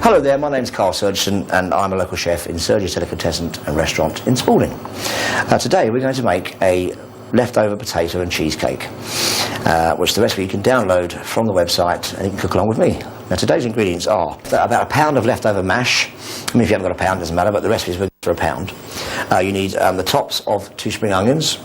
Hello there, my name's Carl Surgeson and I'm a local chef in Surge's Delicatessen and Restaurant in Spalding. Today we're going to make a leftover potato and cheesecake, which the recipe you can download from the website and you can cook along with me. Now today's ingredients are about a pound of leftover mash. I mean, if you haven't got a pound, it doesn't matter, but the recipe is for a pound. You need the tops of 2 spring onions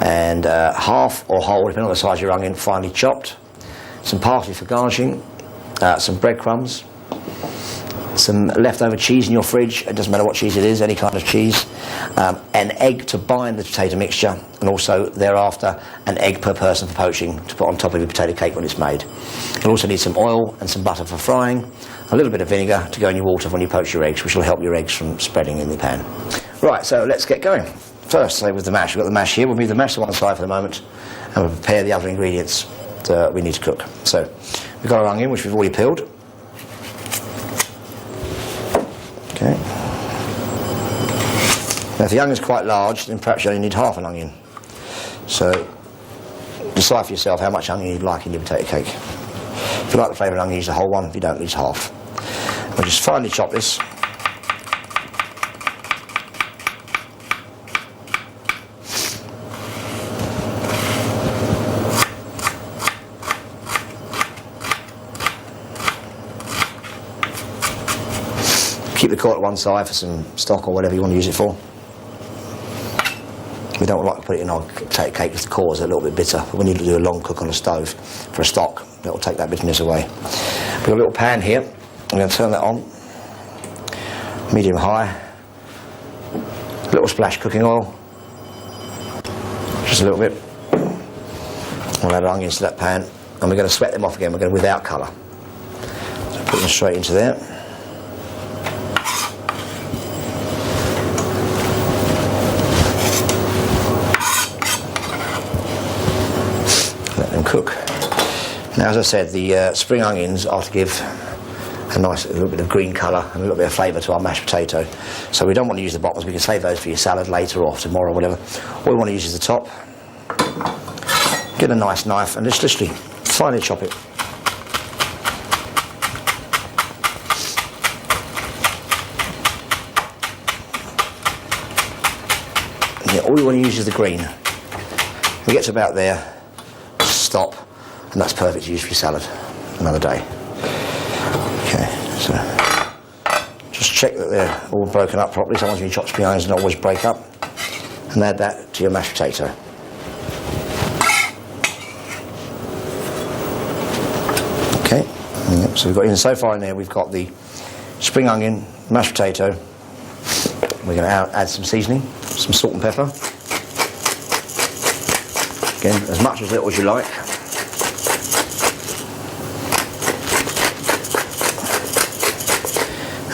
and half or whole, depending on the size of your onion, finely chopped, some parsley for garnishing, some breadcrumbs, some leftover cheese in your fridge, it doesn't matter what cheese it is, any kind of cheese, an egg to bind the potato mixture, and also thereafter an egg per person for poaching to put on top of your potato cake when it's made. You'll also need some oil and some butter for frying, a little bit of vinegar to go in your water when you poach your eggs, which will help your eggs from spreading in the pan. Right, so let's get going. First, say with the mash. We've got the mash here. We'll move the mash to one side for the moment and we'll prepare the other ingredients that we need to cook. So we've got our onion, which we've already peeled. Okay. Now if the onion's quite large, then perhaps you only need half an onion. So decide for yourself how much onion you'd like in your potato cake. If you like the flavour of onion, use the whole one. If you don't, use half. We'll just finely chop this. Keep the core at one side for some stock or whatever you want to use it for. We don't like to put it in our potato cake because the core is a little bit bitter, but we need to do a long cook on the stove for a stock. That will take that bitterness away. We've got a little pan here. I'm going to turn that on. Medium high. A little splash cooking oil. Just a little bit. We'll add onions to that pan and we're going to sweat them off again. We're going to without colour. So put them straight into there. Cook. Now, as I said, the spring onions are to give a little bit of green colour and a little bit of flavour to our mashed potato. So we don't want to use the bottoms. We can save those for your salad later or tomorrow or whatever. All we want to use is the top. Get a nice knife and just literally finely chop it. And yeah, all we want to use is the green. We get to about there. Stop, and that's perfect to use for your salad another day. Okay, so just check that they're all broken up properly. Sometimes when you chop spring onions, they don't always break up, and add that to your mashed potato. Okay, so we've got in so far in there. We've got the spring onion, mashed potato. We're going to add some seasoning, some salt and pepper. Again, as much as little as you like.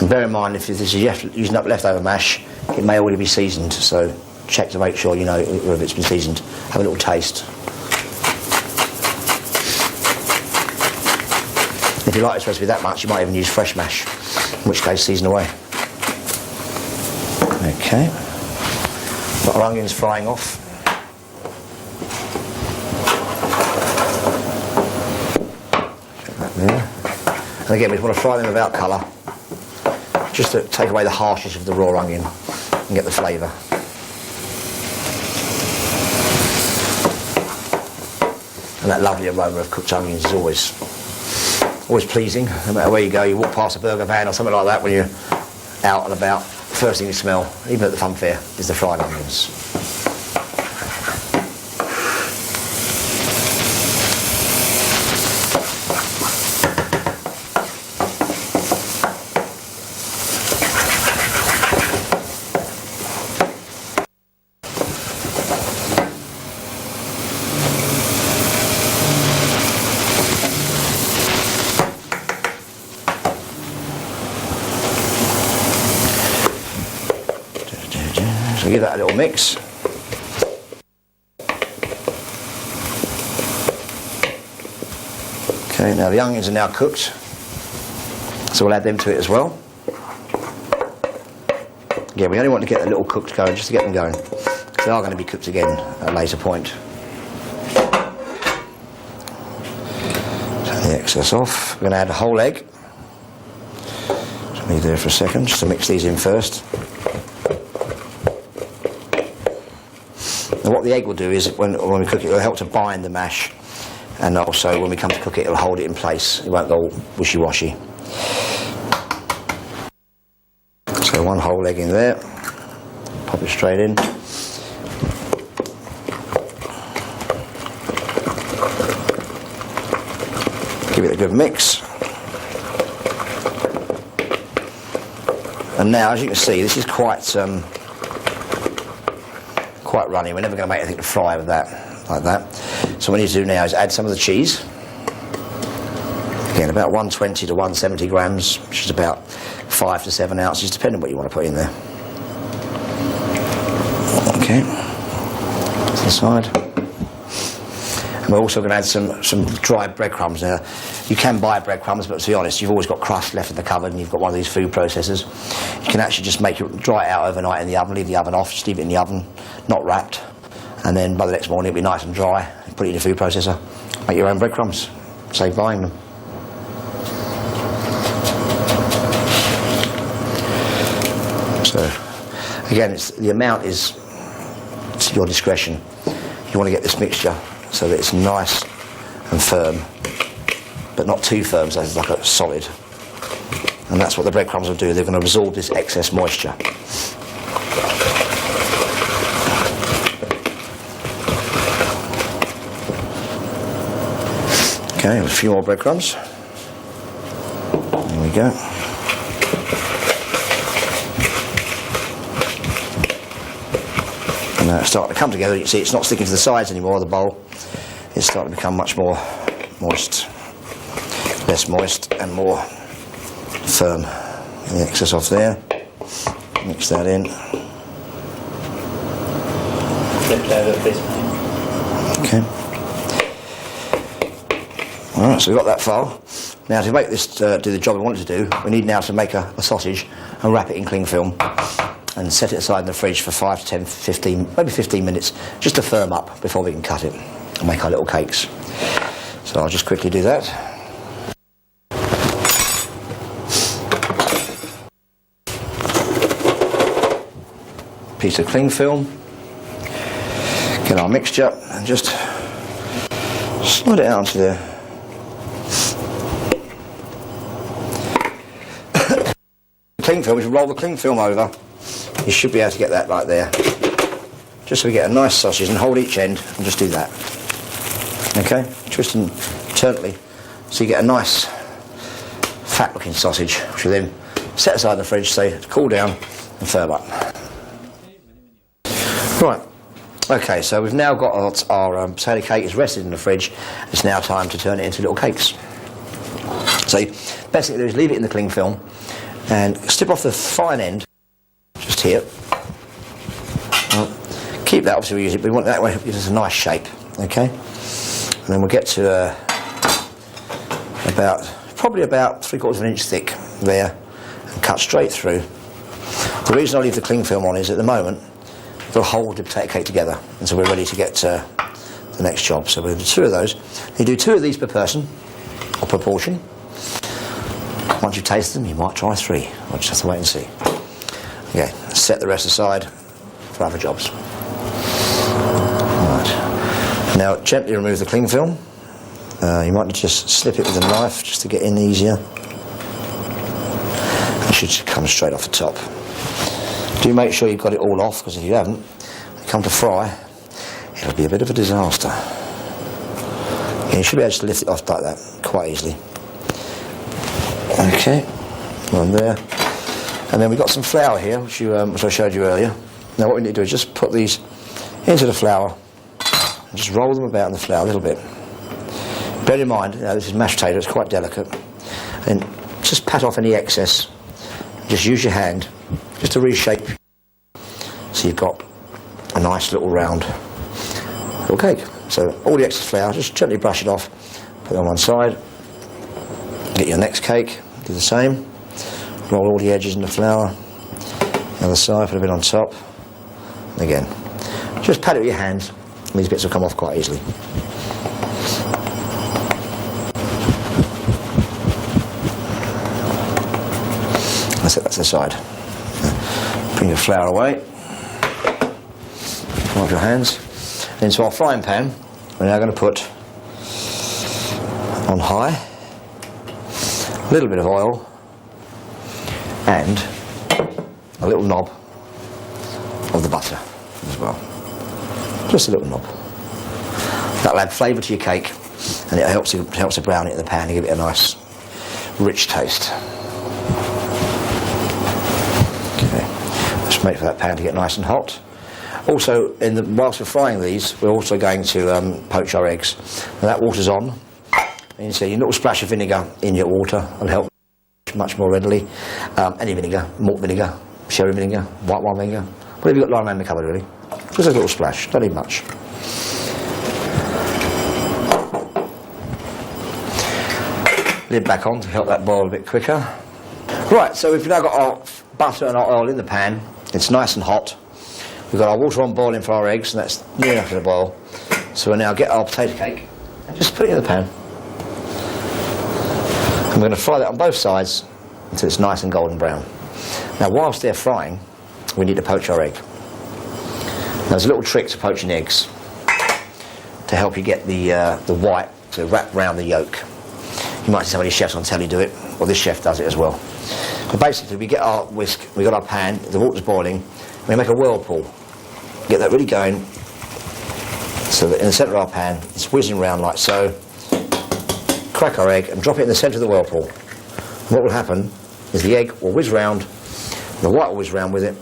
And bear in mind, if this is using up leftover mash, it may already be seasoned, so check to make sure you know whether it's been seasoned. Have a little taste. If you like this recipe that much, you might even use fresh mash, in which case season away. Okay, got our onions frying off. There. And again, we want to fry them without colour, just to take away the harshness of the raw onion and get the flavour. And that lovely aroma of cooked onions is always pleasing. No matter where you go, you walk past a burger van or something like that when you're out and about, the first thing you smell, even at the fun fair, is the fried onions. So give that a little mix. Okay, now the onions are now cooked, so we'll add them to it as well. Yeah, we only want to get a little cooked going, just to get them going. They are going to be cooked again at a later point. Take the excess off. We're going to add a whole egg. Leave there for a second just to mix these in first. And what the egg will do is when we cook it, it'll help to bind the mash, and also when we come to cook it, it'll hold it in place. It won't go wishy-washy. So one whole egg in there, pop it straight in. Give it a good mix. And now, as you can see, this is quite runny. We're never going to make anything to fry with that, like that. So what we need to do now is add some of the cheese. Again, about 120 to 170 grams, which is about 5 to 7 ounces, depending on what you want to put in there. Okay, to the side. And we're also going to add some dried breadcrumbs. Now, you can buy breadcrumbs, but to be honest, you've always got crust left in the cupboard and you've got one of these food processors. You can actually just make it, dry it out overnight in the oven, leave the oven off, just leave it in the oven, not wrapped, and then by the next morning it'll be nice and dry. Put it in your food processor, make your own breadcrumbs, save buying them. So, again, the amount is to your discretion. You want to get this mixture so that it's nice and firm, but not too firm, so it's like a solid. And that's what the breadcrumbs will do. They're going to absorb this excess moisture. Okay, a few more breadcrumbs. There we go. And now it's starting to come together. You can see it's not sticking to the sides anymore of the bowl. It's starting to become much more moist, less moist and more firm. Get the excess off there. Mix that in. Flip over, please. Okay. Alright, so we've got that far. Now to make this do the job we want it to do, we need now to make a sausage and wrap it in cling film and set it aside in the fridge for 5 to 10, 15, maybe 15 minutes just to firm up before we can cut it and make our little cakes. So I'll just quickly do that. Piece of cling film. Get our mixture and just slide it out onto there. Cling film, we should roll the cling film over. You should be able to get that right there. Just so we get a nice sausage and hold each end and just do that. Okay, twist and turn it so you get a nice fat looking sausage, which you then set aside in the fridge so to cool down and firm up. Right, okay, so we've now got our potato cake is rested in the fridge. It's now time to turn it into little cakes. So best thing to do is leave it in the cling film and strip off the fine end, just here. Keep that, obviously we use it, but we want that way, it's a nice shape, okay? And then we'll get to probably about 3/4 of an inch thick there, and cut straight through. The reason I leave the cling film on is at the moment, it'll hold the potato cake together, and so we're ready to get to the next job. So we'll do 2 of those. You do 2 of these per person, or per portion. Once you've tasted them, you might try 3. We'll just have to wait and see. Okay, set the rest aside for other jobs. Right. Now, gently remove the cling film. You might just slip it with a knife just to get in easier. It should come straight off the top. Do make sure you've got it all off, because if you haven't, when you come to fry, it'll be a bit of a disaster. Yeah, you should be able to lift it off like that quite easily. Okay, one there. And then we've got some flour here, which I showed you earlier. Now what we need to do is just put these into the flour and just roll them about in the flour a little bit. Bear in mind, this is mashed potato, it's quite delicate. And just pat off any excess. Just use your hand just to reshape so you've got a nice little round little cake. So all the excess flour, just gently brush it off, put it on one side. Get your next cake, do the same. Roll all the edges in the flour. Other side, put a bit on top. And again, just pat it with your hands, and these bits will come off quite easily. I'll set that to the side. Bring your flour away. Wipe your hands. Into our frying pan, we're now going to put on high a little bit of oil and a little knob of the butter as well. Just a little knob. That'll add flavour to your cake, and it helps to brown it in the pan and give it a nice rich taste. Okay, let's wait for that pan to get nice and hot. Also, whilst we're frying these, we're also going to poach our eggs. Now that water's on, and you see a little splash of vinegar in your water will help much more readily. Any vinegar, malt vinegar, sherry vinegar, white wine vinegar, whatever you've got lying around the cupboard really. Just a little splash, don't need much. Lid back on to help that boil a bit quicker. Right, so we've now got our butter and our oil in the pan. It's nice and hot. We've got our water on boiling for our eggs, and that's near enough to the boil. So we'll now get our potato cake and just put it in the pan. And we're going to fry that on both sides until it's nice and golden brown. Now, whilst they're frying, we need to poach our egg. Now, there's a little trick to poaching eggs to help you get the white to wrap round the yolk. You might see some of these chefs on telly do it, or this chef does it as well. But basically, we get our whisk, we got our pan, the water's boiling, we make a whirlpool. Get that really going, so that in the centre of our pan, it's whizzing round like so. Crack our egg and drop it in the centre of the whirlpool. And what will happen is the egg will whiz round, the white will whiz round with it,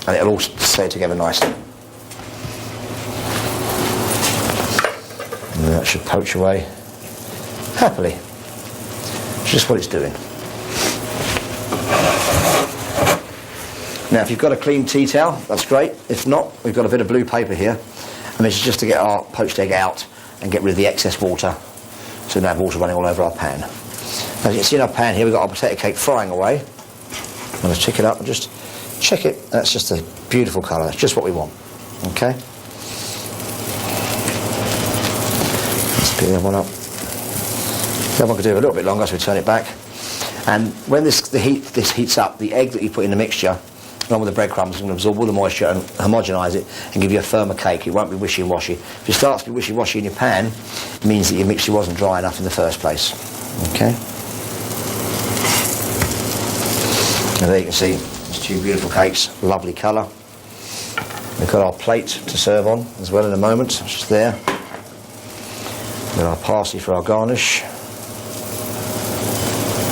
and it'll all stay together nicely. And that should poach away happily. It's just what it's doing. Now, if you've got a clean tea towel, that's great. If not, we've got a bit of blue paper here, and this is just to get our poached egg out and get rid of the excess water, so we don't have water running all over our pan. As you can see in our pan here, we've got our potato cake frying away. I'm going to check it up and just check it. That's just a beautiful colour. That's just what we want. Okay. Let's pick the other one up. The other one could do a little bit longer, so we turn it back. And when this heats up, the egg that you put in the mixture, along with the breadcrumbs, is going to absorb all the moisture and homogenise it and give you a firmer cake. It won't be wishy-washy. If it starts to be wishy-washy in your pan, it means that your mixture wasn't dry enough in the first place. Okay. And there you can see, it's two beautiful cakes, lovely colour. We've got our plate to serve on as well in a moment, it's just there. We've got our parsley for our garnish.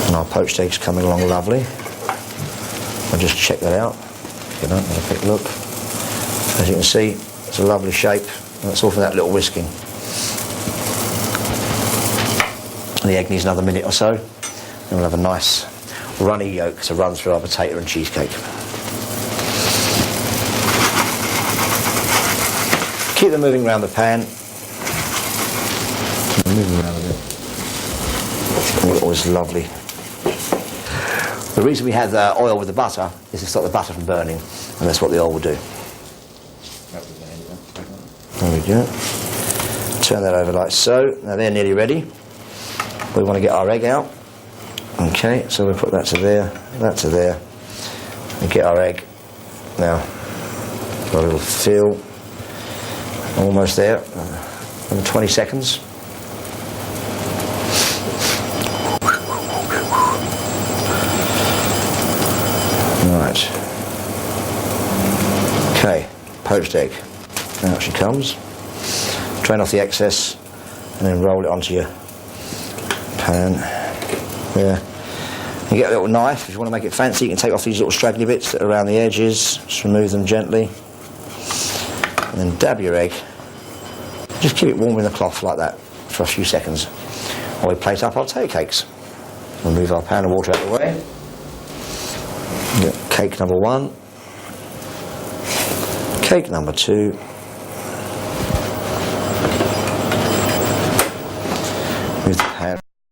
And our poached eggs coming along lovely. I'll just check that out. You know, have a quick look. As you can see, it's a lovely shape. And that's all for that little whisking. The egg needs another minute or so. And we'll have a nice runny yolk to run through our potato and cheesecake. Keep them moving around the pan. Moving around a bit. Oh, it was lovely. The reason we had oil with the butter is to stop the butter from burning, and that's what the oil will do. There we go. Turn that over like so. Now they're nearly ready. We want to get our egg out. Okay, so we'll put that to there, and get our egg. Now, got a little feel. Almost there. Another 20 seconds. Right. Okay, poached egg. Out she comes. Drain off the excess and then roll it onto your pan. There. You get a little knife. If you want to make it fancy, you can take off these little straggly bits that are around the edges. Just remove them gently. And then dab your egg. Just keep it warm in the cloth like that for a few seconds while we plate up our potato cakes. We'll move our pan of water out of the way. Cake number 1, cake number 2, move the pan